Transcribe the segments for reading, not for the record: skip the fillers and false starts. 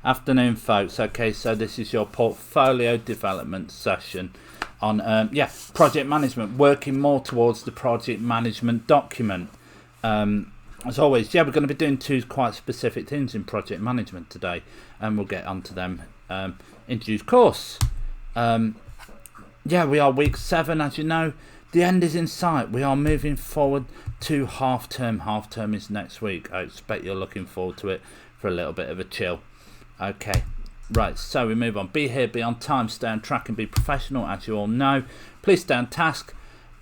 Afternoon, folks. Okay, so this is your portfolio development session on project management, working more towards the project management document. As always, we're going to be doing two quite specific things in project management today, and we'll get onto them in due course. We are week 7, as you know. The end is in sight. We are moving forward to half term. Half term is next week. I expect you're looking forward to it for a little bit of a chill. Okay, right, so we move on. Be here, be on time, stay on track and be professional, as you all know. Please stay on task.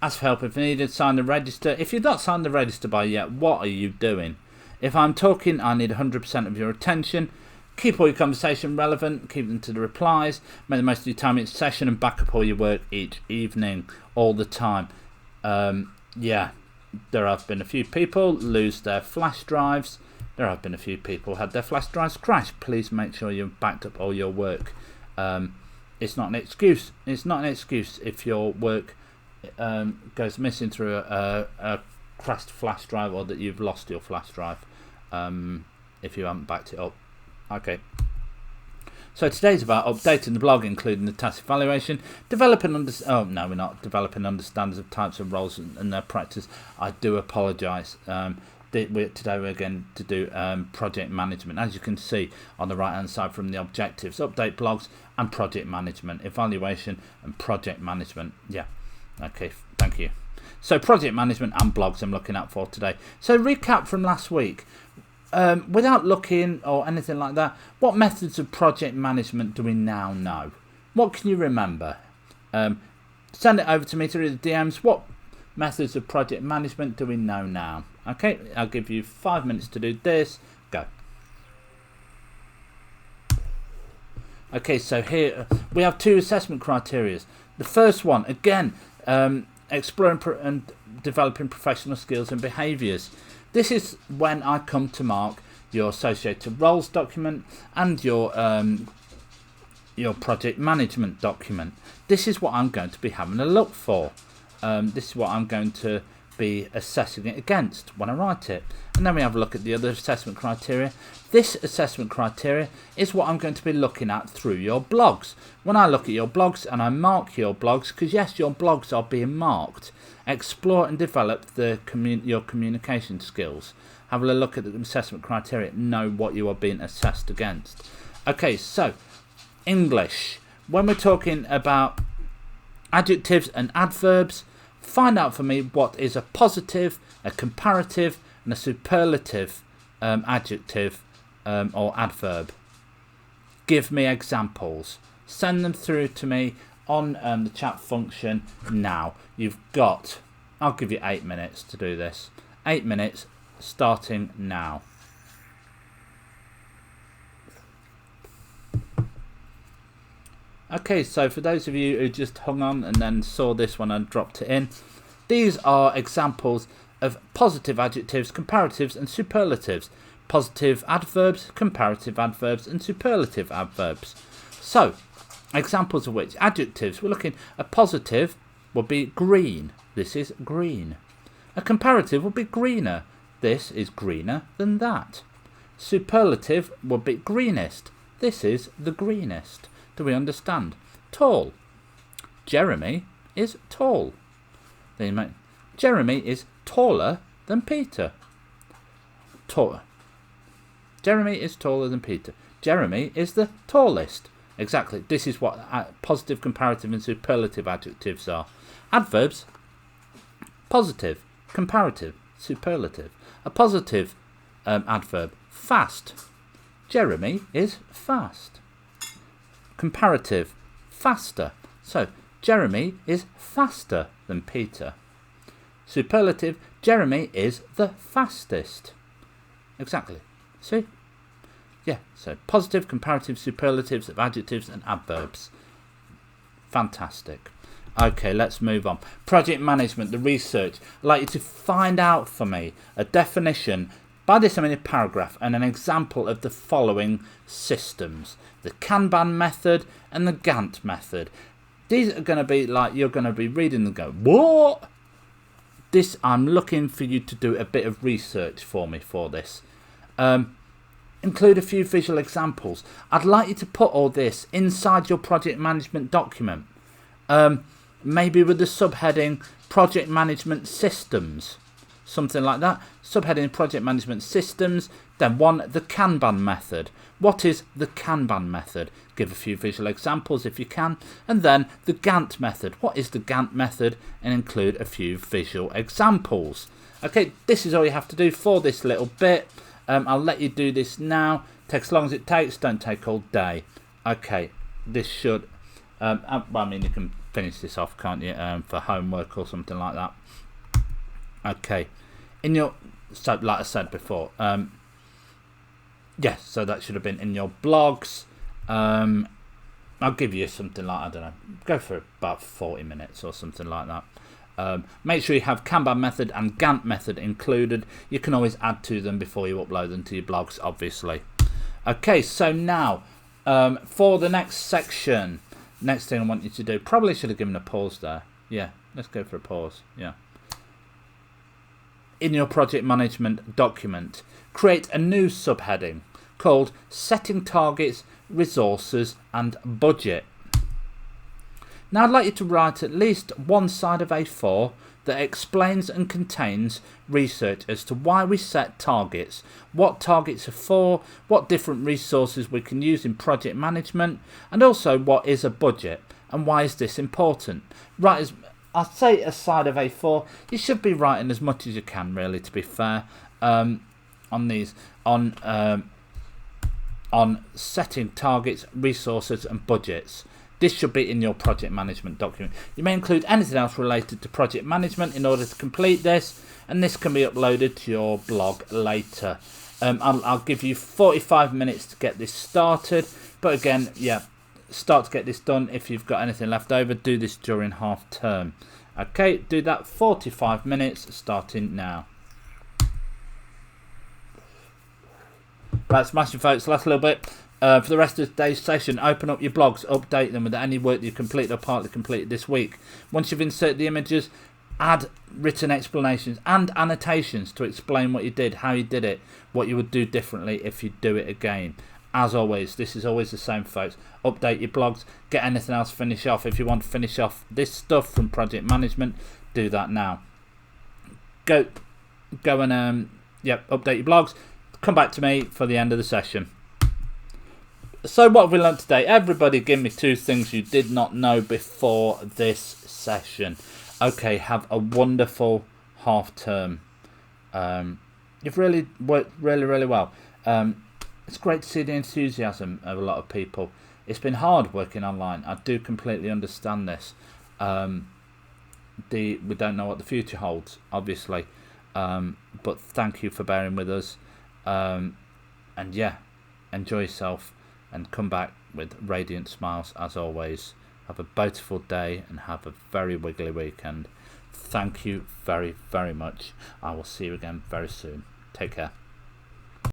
Ask for help if needed. Sign the register. If you've not signed the register by yet, what are you doing? If I'm talking, I need 100% of your attention. Keep all your conversation relevant. Keep them to the replies. Make the most of your time each session and back up all your work each evening, all the time. There have been a few people lose their flash drives. There have been a few people had their flash drives crash. Please make sure you've backed up all your work. It's not an excuse. It's not an excuse if your work goes missing through a crashed flash drive, or that you've lost your flash drive if you haven't backed it up. Okay. So today's about updating the blog, including the task evaluation, developing we're not developing understandings of types of roles and their practice. I do apologise. Today we're going to do project management, as you can see on the right hand side from the objectives: update blogs and project management, evaluation and project management. Okay, thank you. So project management and blogs I'm looking at for today. So recap from last week. Without looking or anything like that, what methods of project management do we now know? What can you remember? Send it over to me through the DMs. What methods of project management do we know now? Okay, I'll give you 5 minutes to do this. Go. Okay, so here we have 2 assessment criteria. The first one, again, exploring and developing professional skills and behaviours. This is when I come to mark your associated roles document and your project management document. This is what I'm going to be having a look for. This is what I'm going to be assessing it against when I write it. And then we have a look at the other assessment criteria. This assessment criteria is what I'm going to be looking at through your blogs. When I look at your blogs and I mark your blogs, because yes, your blogs are being marked, explore and develop your communication skills. Have a look at the assessment criteria, know what you are being assessed against. Okay, so English. When we're talking about adjectives and adverbs, find out for me what is a positive, a comparative and a superlative adjective or adverb. Give me examples. Send them through to me on the chat function now. I'll give you 8 minutes to do this. 8 minutes starting now. Okay, so for those of you who just hung on and then saw this one and dropped it in, these are examples of positive adjectives, comparatives and superlatives. Positive adverbs, comparative adverbs and superlative adverbs. So, examples of which: adjectives, we're looking, a positive would be green. This is green. A comparative would be greener. This is greener than that. Superlative would be greenest. This is the greenest. Do we understand? Tall. Jeremy is tall. Jeremy is taller than Peter. Jeremy is taller than Peter. Jeremy is the tallest. Exactly. This is what positive, comparative and superlative adjectives are. Adverbs: positive, comparative, superlative. A positive adverb: fast. Jeremy is fast. Comparative: faster. So Jeremy is faster than Peter. Superlative: Jeremy is the fastest. Exactly. See? Yeah, so positive, comparative, superlatives of adjectives and adverbs. Fantastic. Okay, let's move on. Project management, the research. I'd like you to find out for me a definition. By this I mean a paragraph and an example of the following systems: the Kanban method and the Gantt method. These are going to be like, you're going to be reading and go, what? I'm looking for you to do a bit of research for me for this. include a few visual examples. I'd like you to put all this inside your project management document, maybe with the subheading project management systems, something like that. Subheading project management systems. Then the Kanban method. What is the Kanban method? Give a few visual examples if you can. And then the Gantt method. What is the Gantt method? And include a few visual examples. Okay, this is all you have to do for this little bit. I'll let you do this now. Takes as long as it takes. Don't take all day. Okay, this should. I mean, you can finish this off, can't you? For homework or something like that. Okay, so like I said before. Yes, so that should have been in your blogs. I'll give you something like, I don't know, go for about 40 minutes or something like that. Make sure you have Kanban method and Gantt method included. You can always add to them before you upload them to your blogs, obviously. Okay, so now for the next section, next thing I want you to do, probably should have given a pause there. Yeah, let's go for a pause. Yeah. In your project management document, create a new subheading called Setting Targets, Resources and Budget. Now I'd like you to write at least one side of A4 that explains and contains research as to why we set targets, what targets are for, what different resources we can use in project management, and also what is a budget and why is this important. Write I'll say a side of A4. You should be writing as much as you can, really, to be fair, on these, on setting targets, resources and budgets. This should be in your project management document. You may include anything else related to project management in order to complete this, and this can be uploaded to your blog later. I'll give you 45 minutes to get this started, but again, yeah, start to get this done. If you've got anything left over, do this during half term. Okay, do that 45 minutes starting now. Right, smashing folks, last little bit. For the rest of today's session, open up your blogs, update them with any work you completed or partly completed this week. Once you've inserted the images, add written explanations and annotations to explain what you did, how you did it, what you would do differently if you do it again. As always, this is always the same, folks. Update your blogs, get anything else finish off. If you want to finish off this stuff from project management, do that now. Go and update your blogs. Come back to me for the end of the session. So what have we learned today? Everybody give me 2 things you did not know before this session. Okay, have a wonderful half term. You've really worked really well. It's great to see the enthusiasm of a lot of people. It's been hard working online. I do completely understand this. We don't know what the future holds, obviously. But thank you for bearing with us. And yeah, enjoy yourself and come back with radiant smiles as always. Have a beautiful day and have a very wiggly weekend. Thank you very much. I will see you again very soon. Take care.